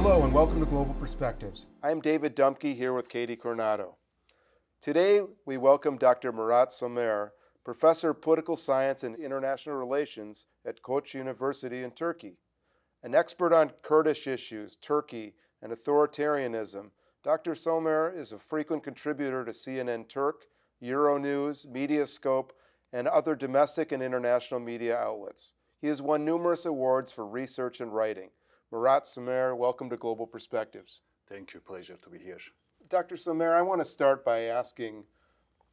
Hello and welcome to Global Perspectives. I'm David Dumke here with Katie Coronado. Today we welcome Dr. Murat Somer, Professor of Political Science and International Relations at Koç University in Turkey. An expert on Kurdish issues, Turkey, and authoritarianism, Dr. Somer is a frequent contributor to CNN Turk, Euronews, Mediascope, and other domestic and international media outlets. He has won numerous awards for research and writing. Murat Somer, welcome to Global Perspectives. Thank you. Pleasure to be here. Dr. Somer, I want to start by asking,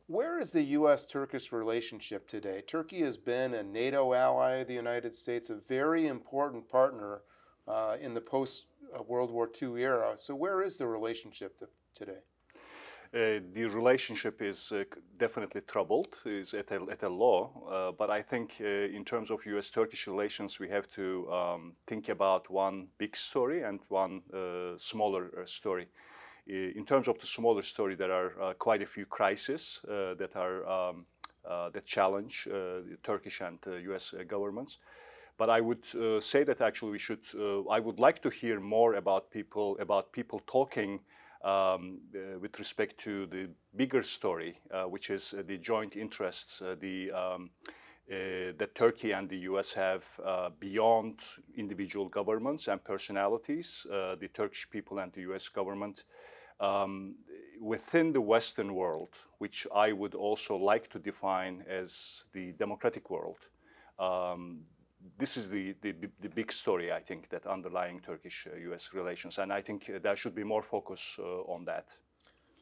where is the U.S.-Turkish relationship today? Turkey has been a NATO ally of the United States, a very important partner in the post-World War II era. So where is the relationship today? The relationship is definitely troubled, is at a low, but I think in terms of U.S.-Turkish relations, we have to think about one big story and one smaller story. In terms of the smaller story, there are quite a few crises that challenge the Turkish and U.S. governments. But I would say that actually I would like to hear more about people talking with respect to the bigger story, which is the joint interests that Turkey and the U.S. have beyond individual governments and personalities, the Turkish people and the U.S. government within the Western world, which I would also like to define as the democratic world. This is the big story, I think, that underlying Turkish-U.S. relations, and I think there should be more focus on that.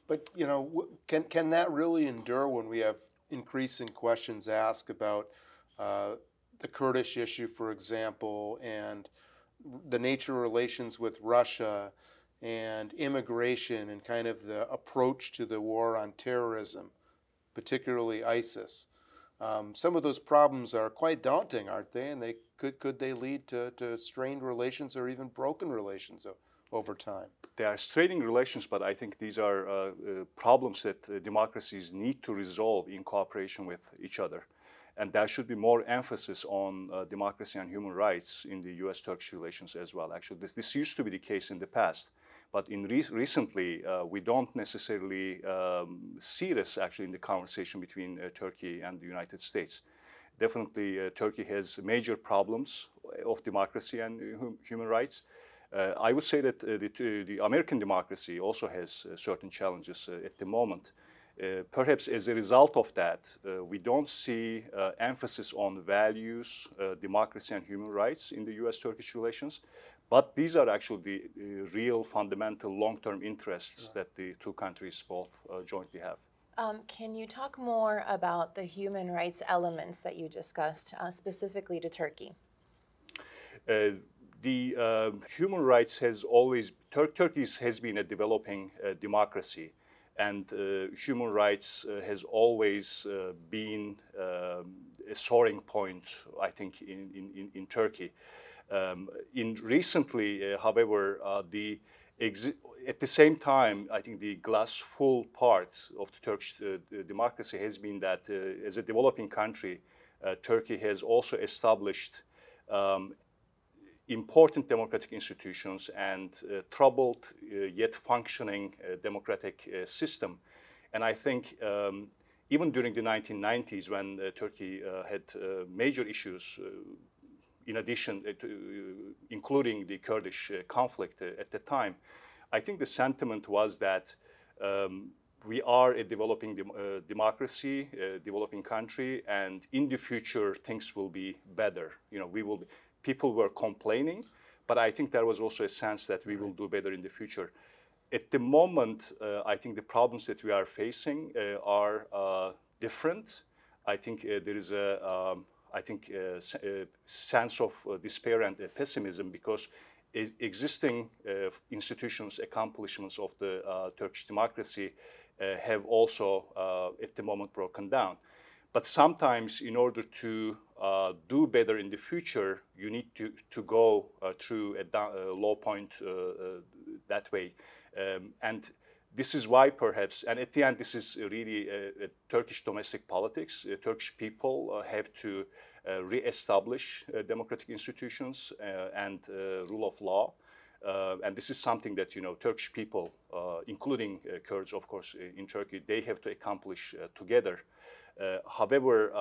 But, you know, can that really endure when we have increasing questions asked about the Kurdish issue, for example, and the nature of relations with Russia and immigration and kind of the approach to the war on terrorism, particularly ISIS? Some of those problems are quite daunting, aren't they? And could they lead to strained relations or even broken relations over time? They are straining relations, but I think these are problems that democracies need to resolve in cooperation with each other. And there should be more emphasis on democracy and human rights in the U.S.-Turkish relations as well. Actually, this used to be the case in the past. But recently, we don't necessarily see this actually in the conversation between Turkey and the United States. Definitely, Turkey has major problems of democracy and human rights. I would say that the American democracy also has certain challenges at the moment. Perhaps as a result of that, we don't see emphasis on values, democracy and human rights in the U.S.-Turkish relations. But these are actually the real fundamental long-term interests that the two countries both jointly have. Can you talk more about the human rights elements that you discussed, specifically to Turkey? The human rights has always, Turkey has been a developing democracy, and human rights has always been a soaring point, I think, in Turkey. Recently, however, at the same time, I think the glass full part of the Turkish democracy has been that as a developing country, Turkey has also established important democratic institutions and troubled yet functioning democratic system. And I think even during the 1990s, when Turkey had major issues, in addition to including the Kurdish conflict at the time, I think the sentiment was that we are a developing democracy, a developing country, and in the future things will be better. You know, people were complaining, but I think there was also a sense that we will do better in the future. At the moment, I think the problems that we are facing are different. I think there is a sense of despair and pessimism because existing institutions, accomplishments of the Turkish democracy have also at the moment broken down. But sometimes in order to do better in the future, you need to go through a low point that way. And this is why perhaps, and at the end, this is really a Turkish domestic politics. Turkish people have to re-establish democratic institutions and rule of law. And this is something that, Turkish people, including Kurds, of course, in Turkey, they have to accomplish together. However,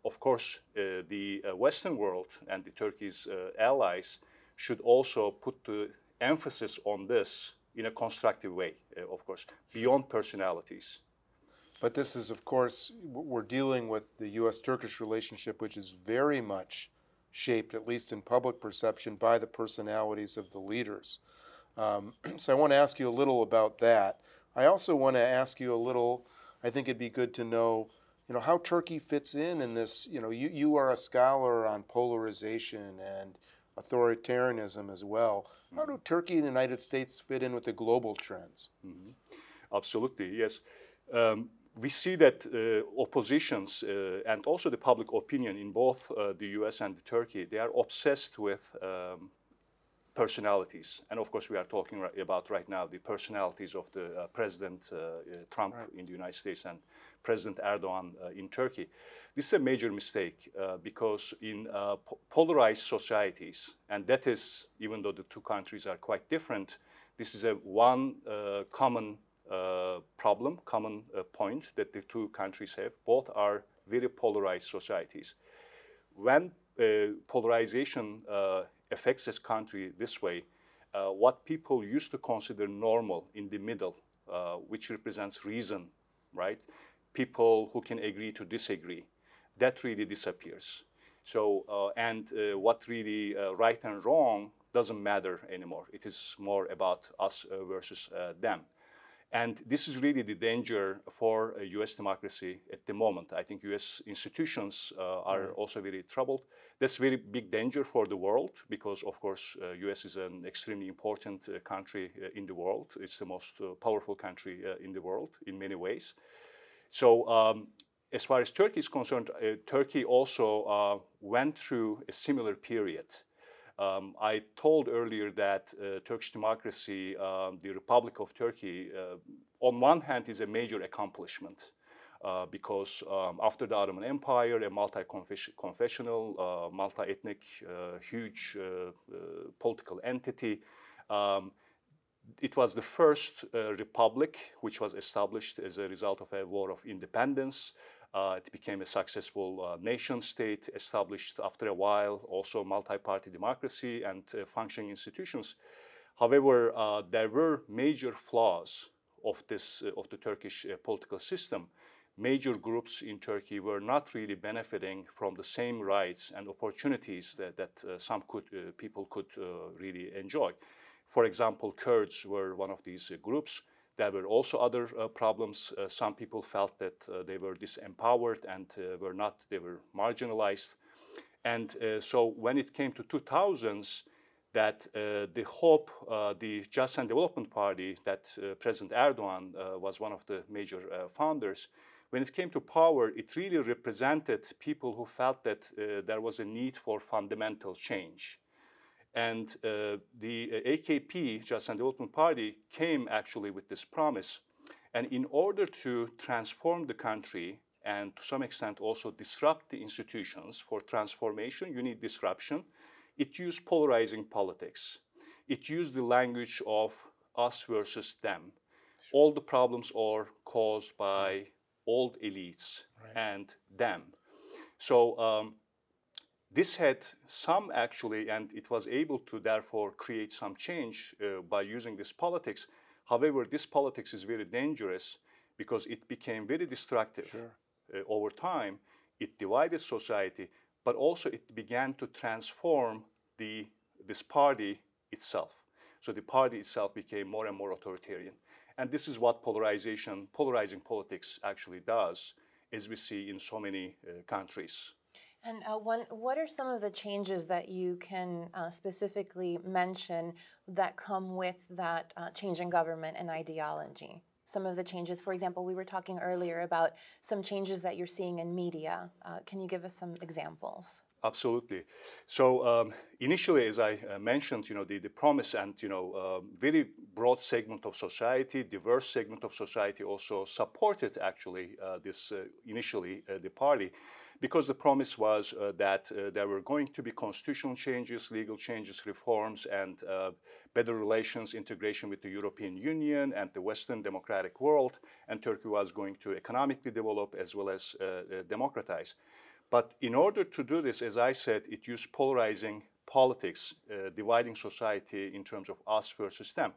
of course, the Western world and the Turkey's allies should also put the emphasis on this in a constructive way, of course, beyond personalities. But this is, of course, we're dealing with the U.S.-Turkish relationship, which is very much shaped, at least in public perception, by the personalities of the leaders. So I want to ask you a little about that. I also want to ask you a little, I think it'd be good to know, how Turkey fits in this. You are a scholar on polarization and authoritarianism as well. How do Turkey and the United States fit in with the global trends? Mm-hmm. Absolutely, yes. We see that oppositions and also the public opinion in both the US and Turkey, they are obsessed with personalities. And of course, we are talking about right now the personalities of the President Trump in the United States and President Erdogan in Turkey. This is a major mistake because in polarized societies, and that is, even though the two countries are quite different, this is one common common point that the two countries have. Both are very polarized societies. When polarization affects this country this way, what people used to consider normal in the middle, which represents reason, right? People who can agree to disagree, that really disappears. So, what really right and wrong doesn't matter anymore. It is more about us versus them. And this is really the danger for US democracy at the moment. I think US institutions are also very troubled. That's a very big danger for the world because, of course, US is an extremely important country in the world. It's the most powerful country in the world in many ways. So as far as Turkey is concerned, Turkey also went through a similar period. I told earlier that Turkish democracy, the Republic of Turkey, on one hand is a major accomplishment because after the Ottoman Empire, a multi-confessional, multi-ethnic, huge political entity, it was the first republic which was established as a result of a war of independence. It became a successful nation state, established after a while, also multi-party democracy and functioning institutions. However, there were major flaws of the Turkish political system. Major groups in Turkey were not really benefiting from the same rights and opportunities that some people could really enjoy. For example, Kurds were one of these groups. There were also other problems. Some people felt that they were disempowered and they were marginalized. And so when it came to 2000s, that the hope, the Just and Development Party, that President Erdogan was one of the major founders, when it came to power, it really represented people who felt that there was a need for fundamental change. And the AKP, Just and Development Party, came actually with this promise. And in order to transform the country and to some extent also disrupt the institutions, for transformation, you need disruption. It used polarizing politics. It used the language of us versus them. All the problems are caused by old elites and them. So this had some actually, and it was able to therefore create some change by using this politics. However, this politics is very dangerous because it became very destructive over time. It divided society, but also it began to transform this party itself. So the party itself became more and more authoritarian. And this is what polarizing politics actually does, as we see in so many countries. And what are some of the changes that you can specifically mention that come with that change in government and ideology? Some of the changes, for example, we were talking earlier about some changes that you're seeing in media. Can you give us some examples? Absolutely. So initially, as I mentioned, the promise and very broad segment of society, diverse segment of society, also supported actually this initially the party, because the promise was that there were going to be constitutional changes, legal changes, reforms, and better relations, integration with the European Union and the Western democratic world, and Turkey was going to economically develop as well as democratize. But in order to do this, as I said, it used polarizing politics, dividing society in terms of us versus them.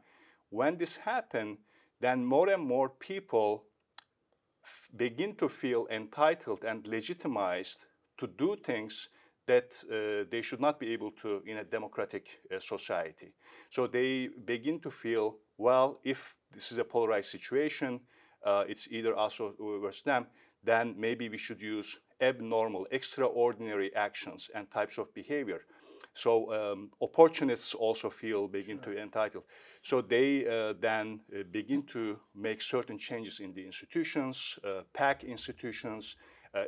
When this happened, then more and more people begin to feel entitled and legitimized to do things that they should not be able to in a democratic society. So they begin to feel, well, if this is a polarized situation, it's either us or versus them, then maybe we should use abnormal, extraordinary actions and types of behavior. So opportunists also begin to entitled. So they then begin to make certain changes in the institutions, PAC institutions,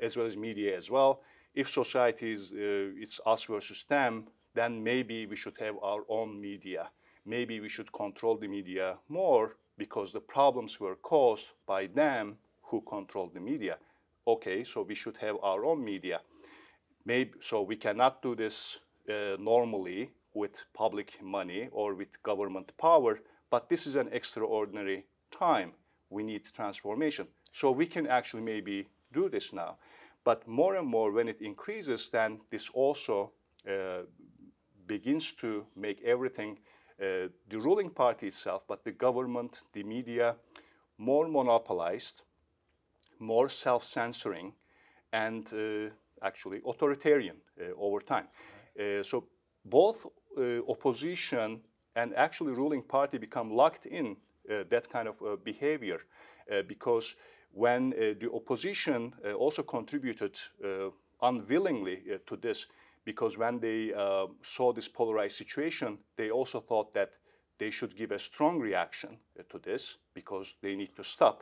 as well as media as well. If society is it's us versus them, then maybe we should have our own media. Maybe we should control the media more because the problems were caused by them who controlled the media. Okay, so we should have our own media. Maybe so we cannot do this normally with public money or with government power, but this is an extraordinary time. We need transformation. So we can actually maybe do this now. But more and more when it increases, then this also begins to make everything, the ruling party itself, but the government, the media, more monopolized, more self-censoring, and actually authoritarian over time. So both opposition and actually ruling party become locked in that kind of behavior because when the opposition also contributed unwillingly to this, because when they saw this polarized situation, they also thought that they should give a strong reaction to this because they need to stop.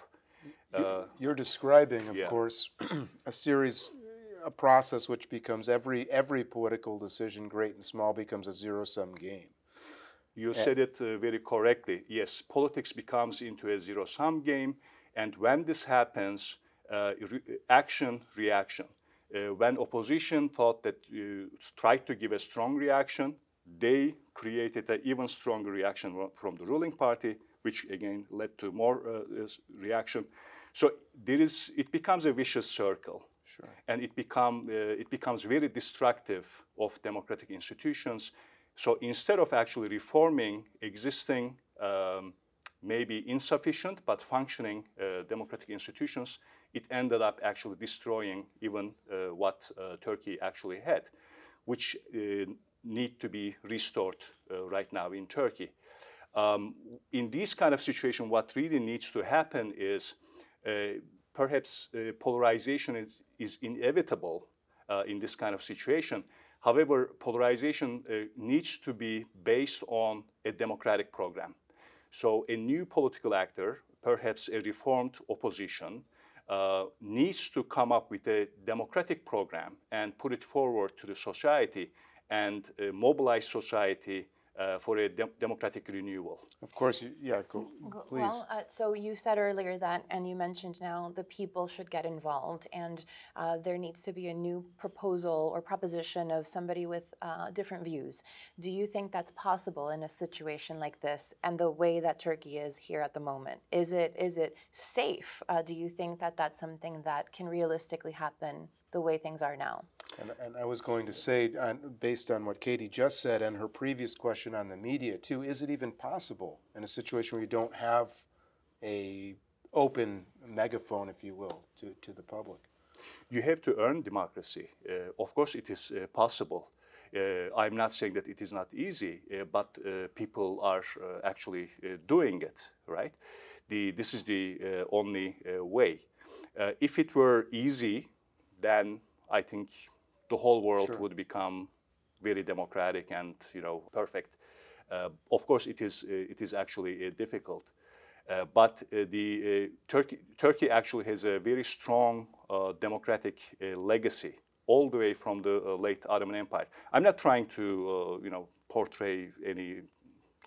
You're describing, of Yeah. course, a process which becomes every political decision, great and small, becomes a zero-sum game. You said it very correctly. Yes, politics becomes into a zero-sum game, and when this happens, action, reaction. When opposition thought that tried to give a strong reaction, they created an even stronger reaction from the ruling party, which again led to more reaction. So it becomes a vicious circle. Sure. And it becomes very destructive of democratic institutions. So instead of actually reforming existing, maybe insufficient but functioning democratic institutions, it ended up actually destroying even what Turkey actually had, which need to be restored right now in Turkey. In this kind of situation, what really needs to happen is perhaps polarization is inevitable in this kind of situation. However, polarization needs to be based on a democratic program. So a new political actor, perhaps a reformed opposition, needs to come up with a democratic program and put it forward to the society and mobilize society for a democratic renewal. Of course, yeah, please. Well, so you said earlier that, and you mentioned now, the people should get involved, and there needs to be a new proposal or proposition of somebody with different views. Do you think that's possible in a situation like this and the way that Turkey is here at the moment? Is it safe? Do you think that that's something that can realistically happen the way things are now? And I was going to say, based on what Katie just said and her previous question on the media too, is it even possible in a situation where you don't have a open megaphone, if you will, to the public? You have to earn democracy. Of course, it is possible. I'm not saying that it is not easy, but people are actually doing it, right? This is the only way. If it were easy, then I think the whole world Sure. would become very democratic and perfect. Of course, it is actually difficult, but Turkey actually has a very strong democratic legacy all the way from the late Ottoman Empire. I'm not trying to, portray any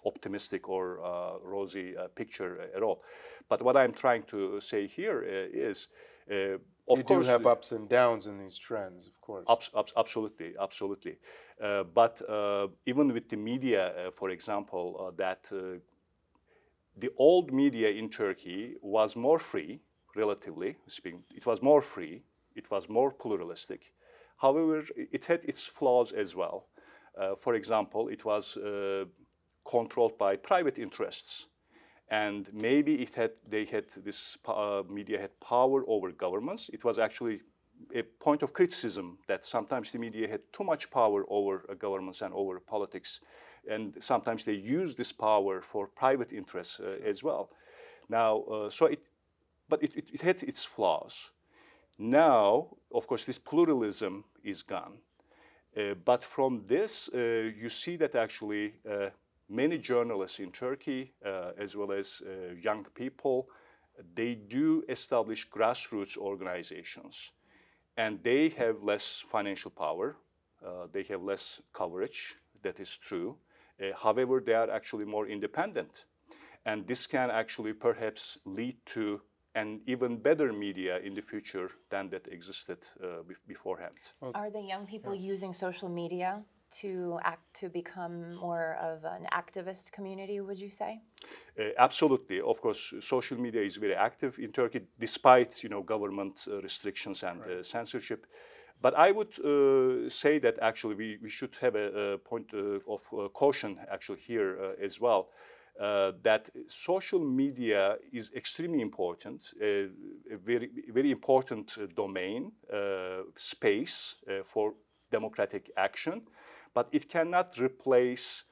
optimistic or rosy picture at all. But what I'm trying to say here is, of You course, do have ups and downs in these trends, of course. Absolutely, absolutely. But even with the media, for example, that the old media in Turkey was more free, relatively speaking. It was more free. It was more pluralistic. However, it had its flaws as well. For example, it was controlled by private interests, and maybe media had power over governments. It was actually a point of criticism that sometimes the media had too much power over governments and over politics, and sometimes they used this power for private interests as well. Now, but it had its flaws. Now, of course, this pluralism is gone. But from this, you see that actually many journalists in Turkey, as well as young people, they do establish grassroots organizations. And they have less financial power. They have less coverage. That is true. However, they are actually more independent. And this can actually perhaps lead to an even better media in the future than that existed beforehand. Are the young people using social media to become more of an activist community, would you say? Absolutely. Of course, social media is very active in Turkey, despite government restrictions and censorship. But I would say that actually we should have a point of caution actually here as well. That social media is extremely important, a very important domain, space for democratic action, but it cannot replace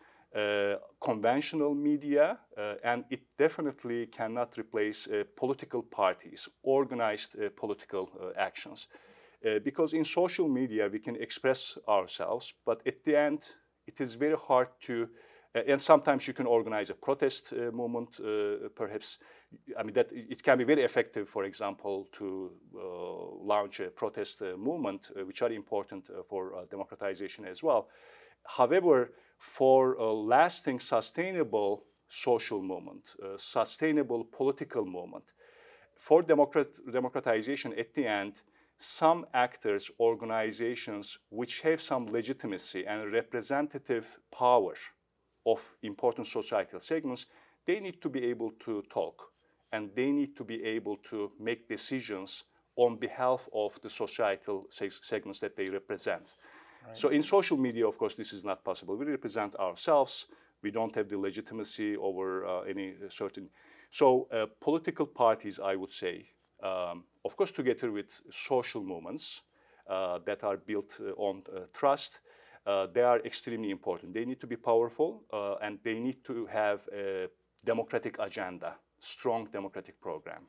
conventional media, and it definitely cannot replace political parties, organized political actions. Because in social media we can express ourselves, but at the end it is very hard to and sometimes you can organize a protest movement, perhaps. I mean, that it can be very effective, for example, to launch a protest movement, which are important for democratization as well. However, for a lasting, sustainable social movement, sustainable political movement, for democratization at the end, some actors, organizations which have some legitimacy and representative power of important societal segments, they need to be able to talk, and they need to be able to make decisions on behalf of the societal segments that they represent. Right. So in social media, of course, this is not possible. We represent ourselves. We don't have the legitimacy over any certain. So political parties, I would say, of course, together with social movements that are built on trust, they are extremely important. They need to be powerful, and they need to have a democratic agenda, strong democratic program.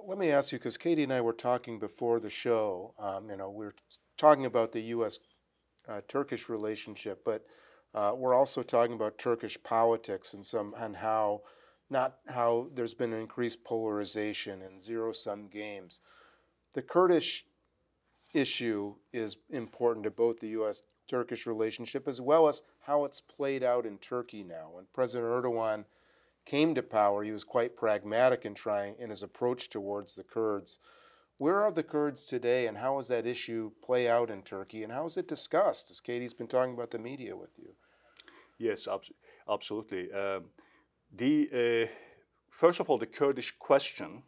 Let me ask you, because Katie and I were talking before the show. We're talking about the U.S.-Turkish relationship, but we're also talking about Turkish politics and how there's been increased polarization and zero-sum games. The Kurdish issue is important to both the U.S.-Turkish relationship as well as how it's played out in Turkey now. When President Erdogan came to power, he was quite pragmatic in his approach towards the Kurds. Where are the Kurds today, and how does that issue play out in Turkey, and how is it discussed, as Katie's been talking about the media with you? Yes, absolutely. First of all, the Kurdish question,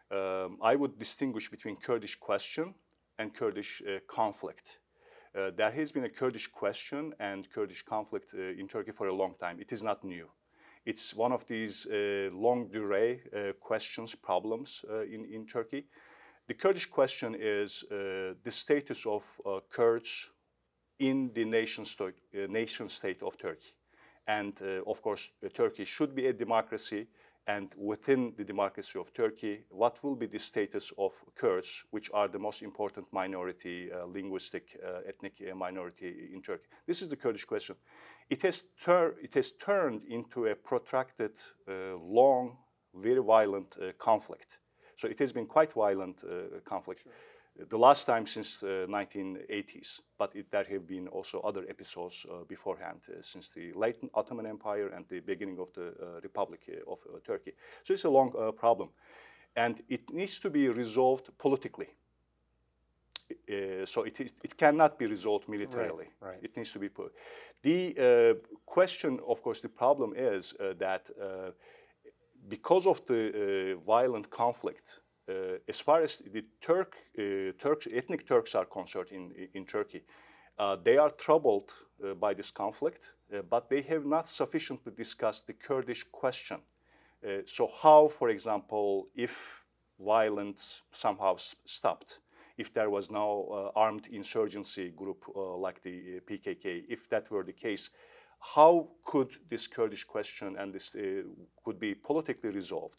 I would distinguish between Kurdish question and Kurdish conflict. There has been a Kurdish question and Kurdish conflict in Turkey for a long time. It is not new. It's one of these long durée questions, problems in Turkey. The Kurdish question is the status of Kurds in the nation state of Turkey. And of course, Turkey should be a democracy, and within the democracy of Turkey, what will be the status of Kurds, which are the most important minority, linguistic, ethnic minority in Turkey? This is the Kurdish question. It has turned into a protracted, long, very violent conflict. So it has been quite violent conflict. Sure. the last time since 1980s, but there have been also other episodes beforehand since the late Ottoman Empire and the beginning of the Republic of Turkey. So it's a long problem, and it needs to be resolved politically. So it cannot be resolved militarily. Right. It needs to be put. The question, of course, the problem is that because of the violent conflict, as far as the ethnic Turks are concerned in Turkey, they are troubled by this conflict, but they have not sufficiently discussed the Kurdish question. So how, for example, if violence somehow stopped, if there was no armed insurgency group like the PKK, if that were the case, how could this Kurdish question and this could be politically resolved?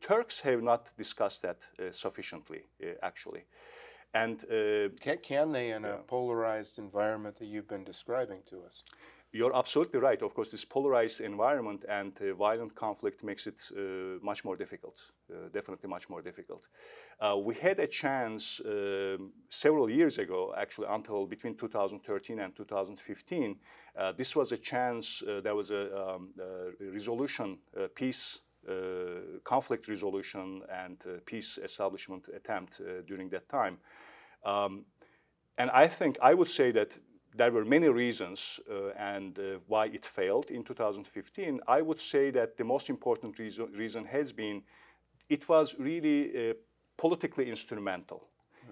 Turks have not discussed that sufficiently, actually. And can they in a polarized environment that you've been describing to us? You're absolutely right. Of course, this polarized environment and violent conflict makes it much more difficult, definitely much more difficult. We had a chance several years ago, actually, until between 2013 and 2015. This was a chance, there was a resolution, peace, conflict resolution and peace establishment attempt during that time. And I would say that there were many reasons why it failed in 2015. I would say that the most important reason has been it was really politically instrumental.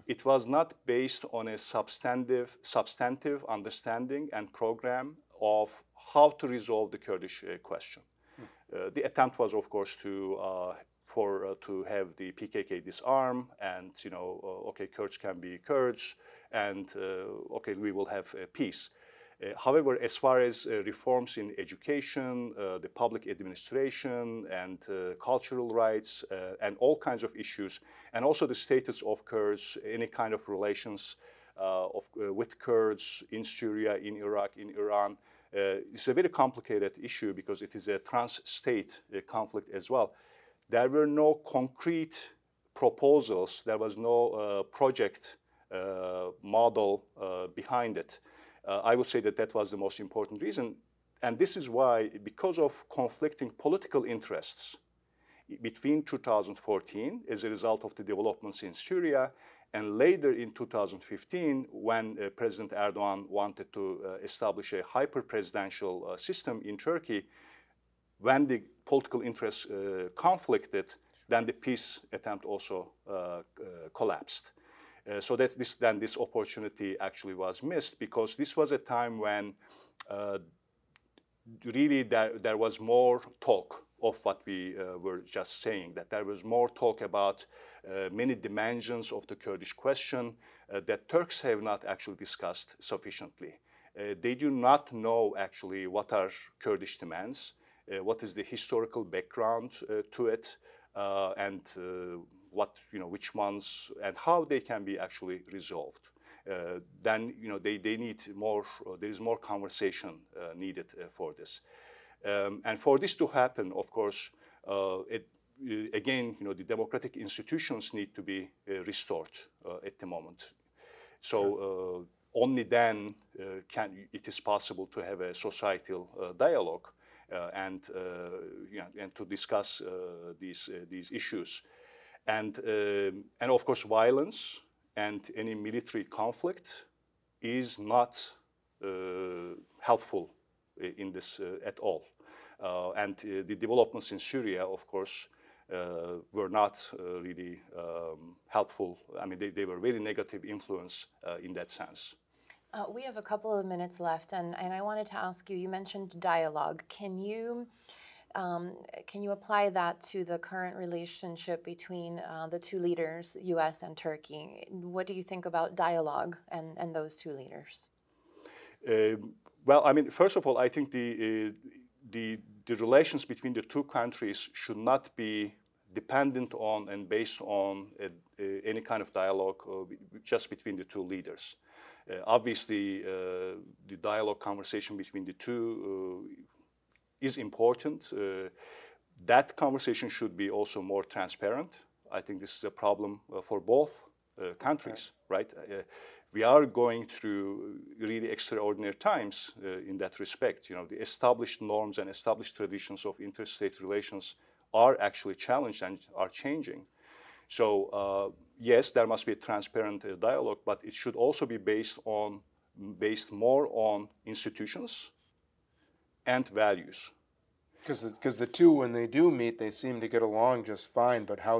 It was not based on a substantive understanding and program of how to resolve the Kurdish question. The attempt was, of course, to have the PKK disarm and, okay, Kurds can be Kurds, and okay, we will have peace. However, as far as reforms in education, the public administration, and cultural rights, and all kinds of issues, and also the status of Kurds, any kind of relations with Kurds in Syria, in Iraq, in Iran, it's a very complicated issue because it is a trans-state conflict as well. There were no concrete proposals. There was no project model behind it. I would say that was the most important reason. And this is why, because of conflicting political interests between 2014 as a result of the developments in Syria, and later in 2015, when President Erdogan wanted to establish a hyper-presidential system in Turkey, when the political interests conflicted, then the peace attempt also collapsed. So that this opportunity actually was missed, because this was a time when really there was more talk of what we were just saying, that there was more talk about many dimensions of the Kurdish question that Turks have not actually discussed sufficiently. They do not know actually what are Kurdish demands, what is the historical background to it, and which ones and how they can be actually resolved. Then they need more. There is more conversation needed for this, and for this to happen, of course, again, the democratic institutions need to be restored at the moment. So only then it is possible to have a societal dialogue and to discuss these issues. And of course, violence and any military conflict is not helpful in this at all. And the developments in Syria, of course, were not really helpful. I mean, they were very negative influence in that sense. We have a couple of minutes left, and I wanted to ask you, you mentioned dialogue. Can you apply that to the current relationship between the two leaders, U.S. and Turkey? What do you think about dialogue and those two leaders? Well, I mean, first of all, I think the relations between the two countries should not be dependent on and based on any kind of dialogue just between the two leaders. Obviously, the dialogue conversation between the two is important. That conversation should be also more transparent. I think this is a problem for both countries, right? We are going through really extraordinary times in that respect. You know, the established norms and established traditions of interstate relations are actually challenged and are changing. So yes, there must be a transparent dialogue, but it should also be based more on institutions and values. Because the two, when they do meet, they seem to get along just fine, but how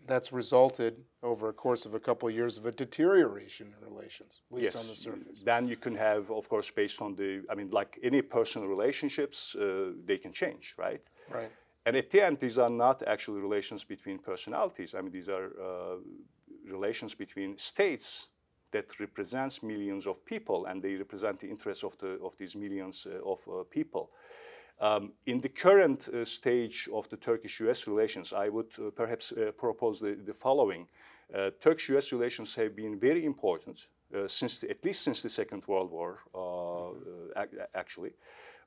that's resulted over a course of a couple of years of a deterioration in relations, at least on the surface. Then you can have, of course, based on like any personal relationships, they can change, right? Right. And at the end, these are not actually relations between personalities. I mean, these are relations between states that represents millions of people, and they represent the interests of these millions of people. In the current stage of the Turkish-US relations, I would perhaps propose the following. Turkish-US relations have been very important at least since the Second World War, actually.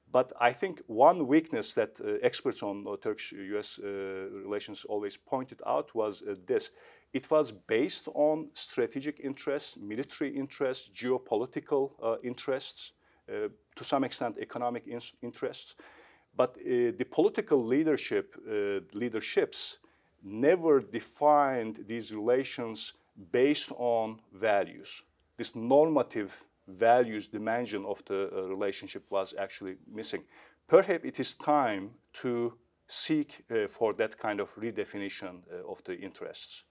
But I think one weakness that experts on Turkish-US relations always pointed out was this. It was based on strategic interests, military interests, geopolitical interests, to some extent economic interests. But the political leaderships never defined these relations based on values. This normative values dimension of the relationship was actually missing. Perhaps it is time to seek for that kind of redefinition of the interests.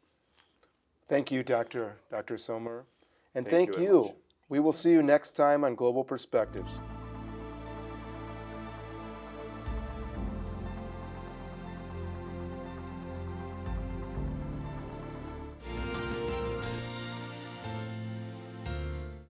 Thank you, Dr. Somer. And Thank thank you very you. much. We will see you next time on Global Perspectives.